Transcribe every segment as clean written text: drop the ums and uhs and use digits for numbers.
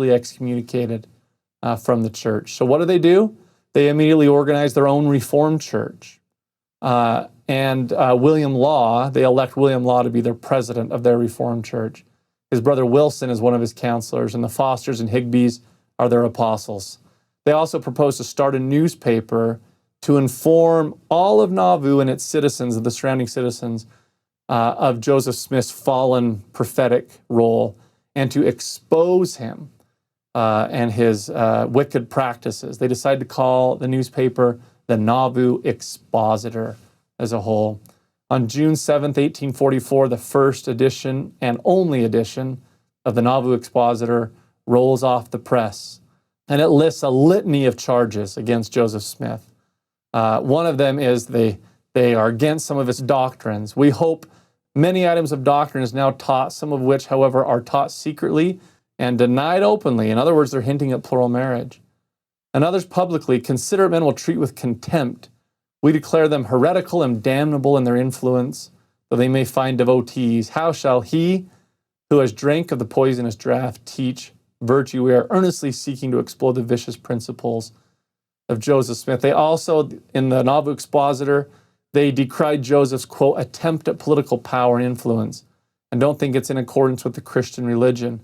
excommunicated from the church. So what do? They immediately organize their own Reformed church. William Law, they elect William Law to be their president of their Reformed church. His brother Wilson is one of his counselors, and the Fosters and Higbees are their apostles. They also propose to start a newspaper to inform all of Nauvoo and its citizens, the surrounding citizens, of Joseph Smith's fallen prophetic role and to expose him and his wicked practices. They decided to call the newspaper the Nauvoo Expositor as a whole. On June 7th, 1844, the first edition and only edition of the Nauvoo Expositor rolls off the press, and it lists a litany of charges against Joseph Smith. One of them is they are against some of his doctrines. We hope many items of doctrine is now taught, some of which, however, are taught secretly and denied openly. In other words, they're hinting at plural marriage. And others publicly, considerate men will treat with contempt. We declare them heretical and damnable in their influence, though they may find devotees. How shall he who has drank of the poisonous draught teach virtue? We are earnestly seeking to explode the vicious principles of Joseph Smith. They also, in the Nauvoo Expositor, they decried Joseph's, quote, attempt at political power and influence, and don't think it's in accordance with the Christian religion.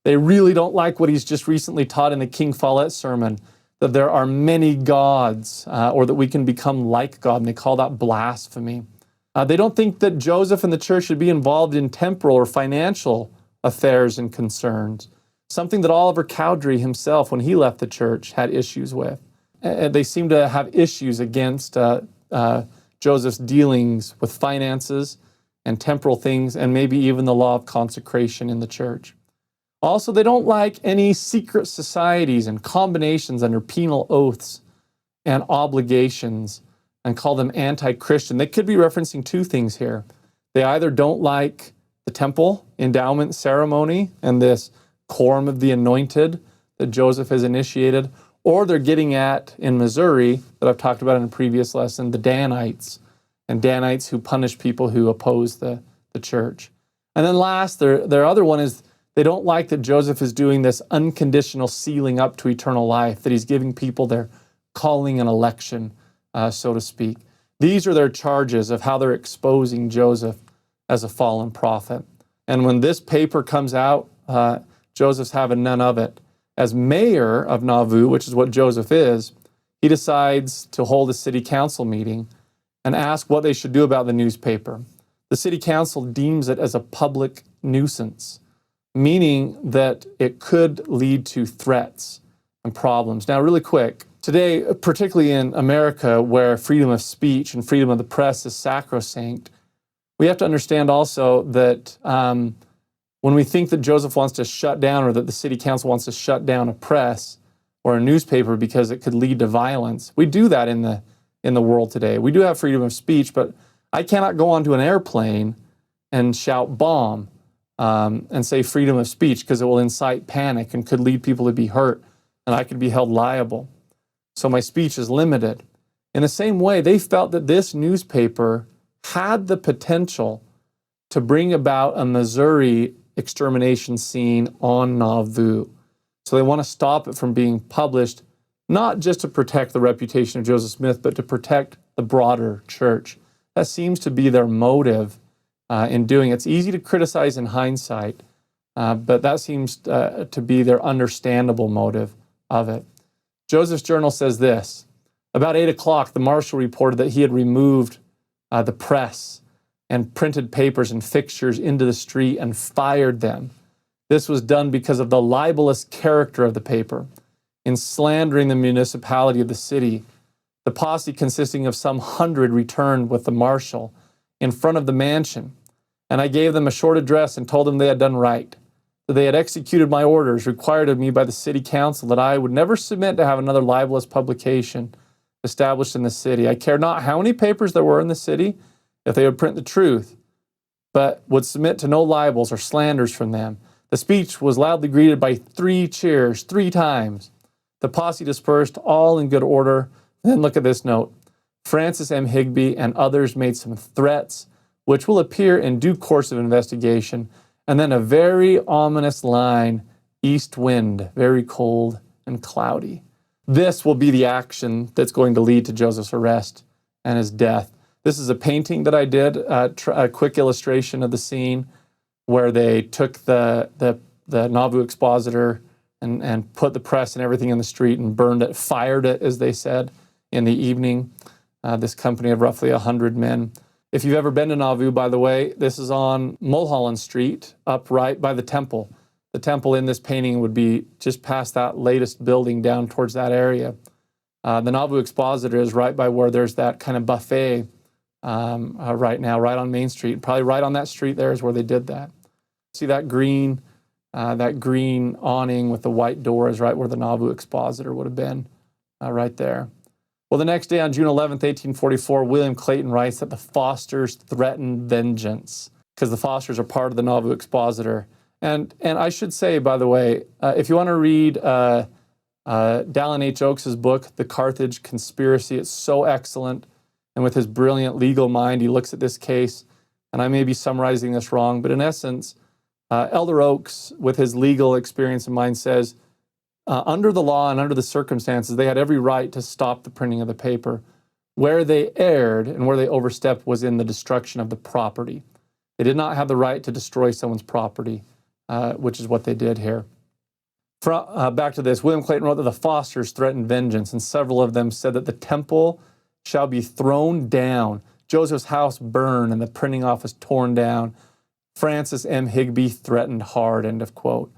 They really don't like what he's just recently taught in the King Follett sermon, that there are many gods, or that we can become like God, and they call that blasphemy. They don't think that Joseph and the church should be involved in temporal or financial affairs and concerns, something that Oliver Cowdery himself, when he left the church, had issues with. They seem to have issues against Joseph's dealings with finances and temporal things, and maybe even the law of consecration in the church. Also, they don't like any secret societies and combinations under penal oaths and obligations, and call them anti-Christian. They could be referencing two things here. They either don't like the temple endowment ceremony and this quorum of the anointed that Joseph has initiated, or they're getting at, in Missouri, that I've talked about in a previous lesson, the Danites, and Danites who punish people who oppose the church. And then last, their other one is they don't like that Joseph is doing this unconditional sealing up to eternal life, that he's giving people their calling and election, so to speak. These are their charges of how they're exposing Joseph as a fallen prophet. And when this paper comes out, Joseph's having none of it. As mayor of Nauvoo, which is what Joseph is, he decides to hold a city council meeting and ask what they should do about the newspaper. The city council deems it as a public nuisance, meaning that it could lead to threats and problems. Now, really quick, today, particularly in America, where freedom of speech and freedom of the press is sacrosanct, we have to understand also that when we think that Joseph wants to shut down, or that the city council wants to shut down a press or a newspaper because it could lead to violence, we do that in the world today. We do have freedom of speech, but I cannot go onto an airplane and shout bomb and say freedom of speech, because it will incite panic and could lead people to be hurt, and I could be held liable. So my speech is limited. In the same way, they felt that this newspaper had the potential to bring about a Missouri extermination scene on Nauvoo. So they want to stop it from being published, not just to protect the reputation of Joseph Smith, but to protect the broader church. That seems to be their motive in doing it. It's easy to criticize in hindsight, but that seems to be their understandable motive of it. Joseph's journal says this: about 8 o'clock, the marshal reported that he had removed the press and printed papers and fixtures into the street and fired them. This was done because of the libelous character of the paper in slandering the municipality of the city. The posse, consisting of some 100, returned with the marshal in front of the mansion, and I gave them a short address and told them they had done right, that they had executed my orders required of me by the city council, that I would never submit to have another libelous publication established in the city. I cared not how many papers there were in the city, if they would print the truth, but would submit to no libels or slanders from them. The speech was loudly greeted by 3 cheers 3 times. The posse dispersed, all in good order. Then look at this note. Francis M. Higbee and others made some threats, which will appear in due course of investigation. And then a very ominous line, east wind, very cold and cloudy. This will be the action that's going to lead to Joseph's arrest and his death. This is a painting that I did, a quick illustration of the scene where they took the Nauvoo expositor and put the press and everything in the street and burned it, fired it, as they said, in the evening. This company of roughly 100 men. If you've ever been to Nauvoo, by the way, this is on Mulholland Street, up right by the temple. The temple in this painting would be just past that latest building down towards that area. The Nauvoo expositor is right by where there's that kind of buffet right now, right on Main Street. Probably right on that street there is where they did that. See that green awning with the white door is right where the Nauvoo expositor would have been, right there. Well, the next day on June 11th, 1844, William Clayton writes that the Fosters threatened vengeance because the Fosters are part of the Nauvoo expositor. And I should say, by the way, if you want to read Dallin H. Oakes' book, The Carthage Conspiracy, it's so excellent. And with his brilliant legal mind, he looks at this case, and I may be summarizing this wrong, but in essence, Elder Oakes, with his legal experience in mind, says, under the law and under the circumstances, they had every right to stop the printing of the paper. Where they erred and where they overstepped was in the destruction of the property. They did not have the right to destroy someone's property, which is what they did here. Back to this, William Clayton wrote that the Fosters threatened vengeance, and several of them said that the temple shall be thrown down, Joseph's house burned, and the printing office torn down. Francis M. Higbee threatened hard, end of quote.